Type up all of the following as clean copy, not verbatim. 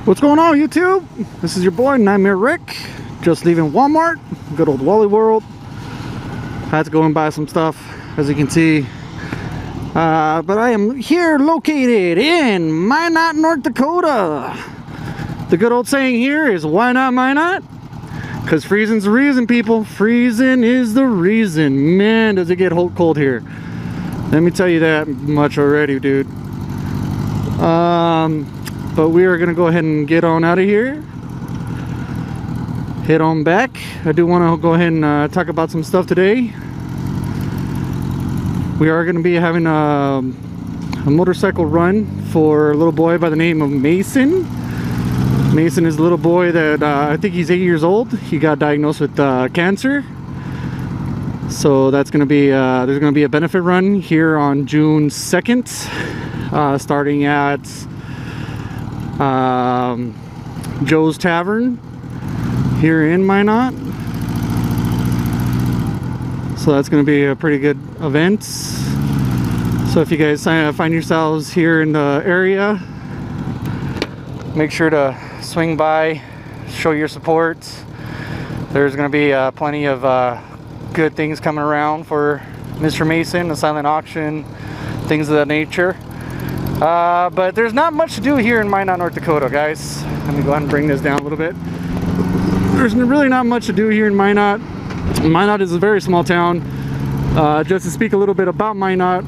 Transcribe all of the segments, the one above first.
What's going on, YouTube? This is your boy Nightmare Rick, just leaving Walmart, good old Wally World. Had to go and buy some stuff, as you can see. But I am here located in Minot, North Dakota. The good old saying here is, why not Minot? Because freezing's the reason, people. Freezing is the reason. Man, does it get cold here. Let me tell you that much already, dude. But we are gonna go ahead and get on out of here. Head on back. I do want to go ahead and talk about some stuff today. We are going to be having a motorcycle run for a little boy by the name of Mason. Mason is a little boy that I think he's 8 years old. He got diagnosed with cancer. So that's going to be there's going to be a benefit run here on June 2nd, starting at Joe's Tavern here in Minot. So that's going to be a pretty good event. So if you guys find yourselves here in the area, make sure to swing by, show your support. There's going to be plenty of good things coming around for Mr. Mason, a silent auction, things of that nature. But there's not much to do here in Minot, North Dakota, guys. Let me go ahead and bring this down a little bit. There's really not much to do here in Minot. Minot is a very small town. Just to speak a little bit about Minot,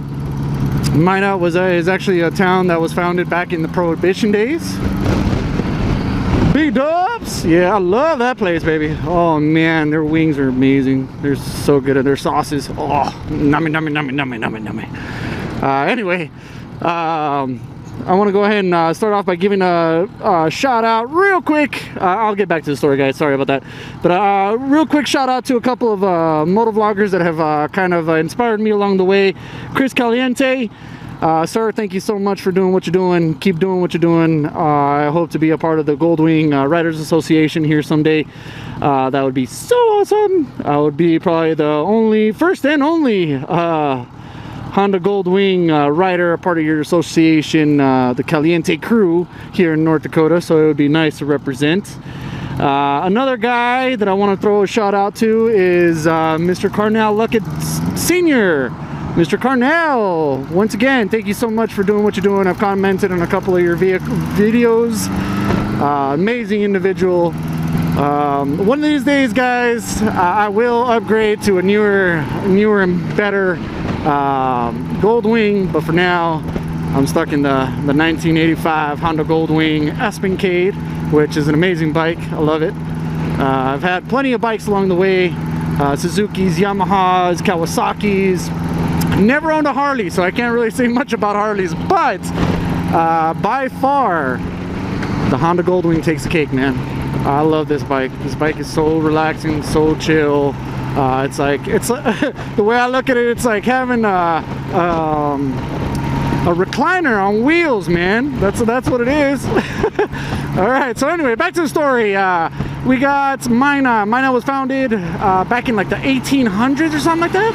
Minot is actually a town that was founded back in the Prohibition days. Big Dubs! Yeah, I love that place, baby. Oh man, their wings are amazing. They're so good at their sauces. Oh, nummy, nummy, nummy, nummy, nummy, nummy. Anyway, I want to go ahead and start off by giving a shout out real quick. I'll get back to the story, guys. Sorry about that. But real quick shout out to a couple of moto vloggers that have kind of inspired me along the way. Chris Caliente. Sir, thank you so much for doing what you're doing. Keep doing what you're doing. I hope to be a part of the Goldwing Riders Association here someday. That would be so awesome. I would be probably the first and only Honda Goldwing rider, a part of your association, the Caliente crew here in North Dakota, so it would be nice to represent. Another guy that I want to throw a shout out to is Mr. Carnell Luckett Sr. Mr. Carnell, once again, thank you so much for doing what you're doing. I've commented on a couple of your videos. Amazing individual. One of these days, guys, I will upgrade to a newer and better Goldwing, but for now I'm stuck in the 1985 Honda Goldwing Aspencade, which is an amazing bike. I love it. I've had plenty of bikes along the way, Suzuki's, Yamahas, Kawasaki's. Never owned a Harley, so I can't really say much about Harleys, but by far the Honda Goldwing takes the cake, man. I love this bike. This bike is so relaxing, so chill. It's like the way I look at it, it's like having a recliner on wheels, man. That's what it is. All right, so anyway, back to the story. We got Minot. Minot was founded back in like the 1800s or something like that.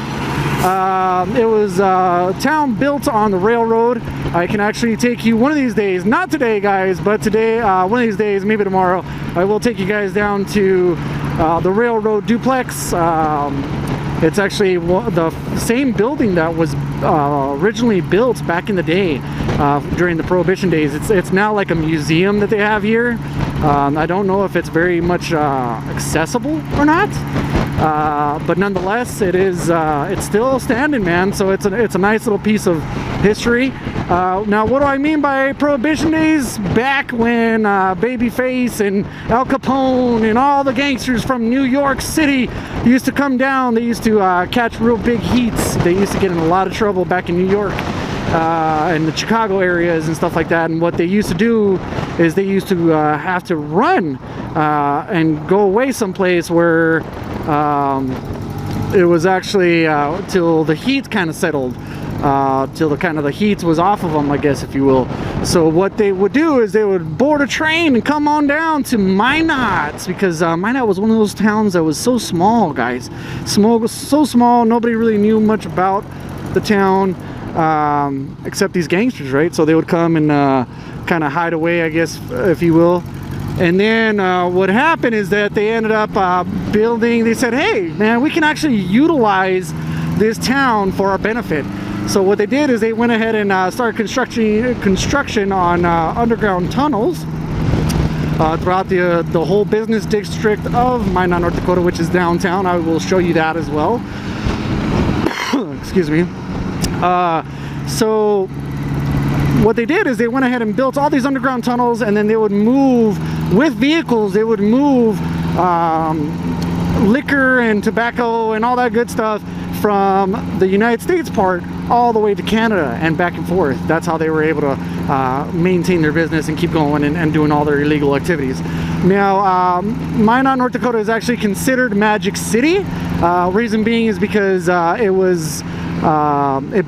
It was a town built on the railroad. I can actually take you one of these days, not today, guys, but today, one of these days, maybe tomorrow, I will take you guys down to the railroad duplex. It's actually the same building that was originally built back in the day during the Prohibition days. It's now like a museum that they have here. I don't know if it's very much accessible or not, but nonetheless, it's still standing, man. So it's a nice little piece of history. Now, what do I mean by Prohibition days? Back when Babyface and Al Capone and all the gangsters from New York City used to come down. They used to catch real big heats. They used to get in a lot of trouble back in New York and the Chicago areas and stuff like that. And what they used to do is they used to have to run and go away someplace where it was actually till the heat kind of settled, till the heat was off of them, I guess, if you will. So what they would do is they would board a train and come on down to Minot, because Minot was one of those towns that was so small, guys. So small, nobody really knew much about the town except these gangsters, right? So they would come and kind of hide away, I guess, if you will, And then what happened is that they ended up building, they said, hey man, we can actually utilize this town for our benefit. So what they did is they went ahead and started construction on underground tunnels throughout the whole business district of Minot, North Dakota, which is downtown. I will show you that as well. Excuse me. So what they did is they went ahead and built all these underground tunnels, and then they would move with vehicles, they would move liquor and tobacco and all that good stuff from the United States part all the way to Canada and back and forth. That's how they were able to maintain their business and keep going and doing all their illegal activities. Now, Minot, North Dakota is actually considered Magic City. Reason being is because it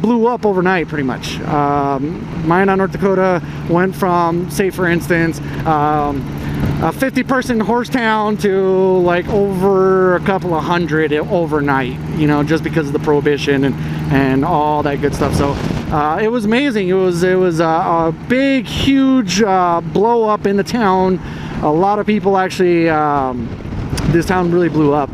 blew up overnight pretty much. Minot, North Dakota went from, say for instance, a 50-person horse town to like over a couple of hundred overnight, you know, just because of the prohibition and all that good stuff. So it was amazing. It was a big, huge blow up in the town. A lot of people actually, this town really blew up.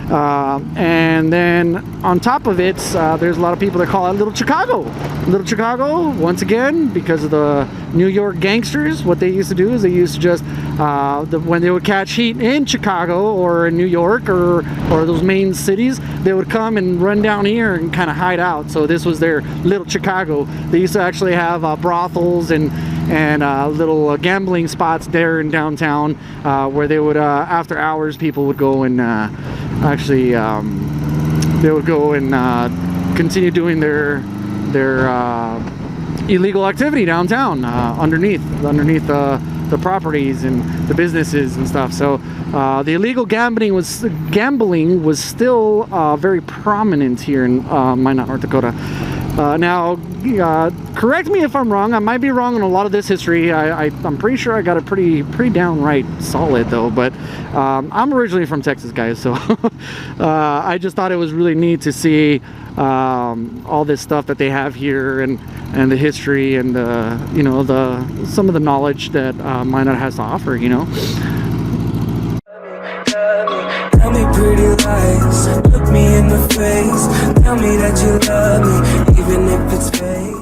And then on top of it, there's a lot of people that call it Little Chicago. Little Chicago, once again, because of the New York gangsters, what they used to do is they used to just, when they would catch heat in Chicago or in New York or those main cities, they would come and run down here and kind of hide out. So this was their Little Chicago. They used to actually have brothels and little gambling spots there in downtown where they would, after hours, people would go and actually they would go and continue doing their illegal activity downtown underneath the properties and the businesses and stuff. So the illegal gambling was still very prominent here in Minot, North Dakota. Now, correct me if I'm wrong. I might be wrong on a lot of this history. I'm pretty sure I got it pretty downright solid though. But I'm originally from Texas, guys, so I just thought it was really neat to see all this stuff that they have here and the history and you know, some of the knowledge that Minot has to offer. You know. Tell me pretty lies, look me in the face. Tell me that you love me, even if it's fake.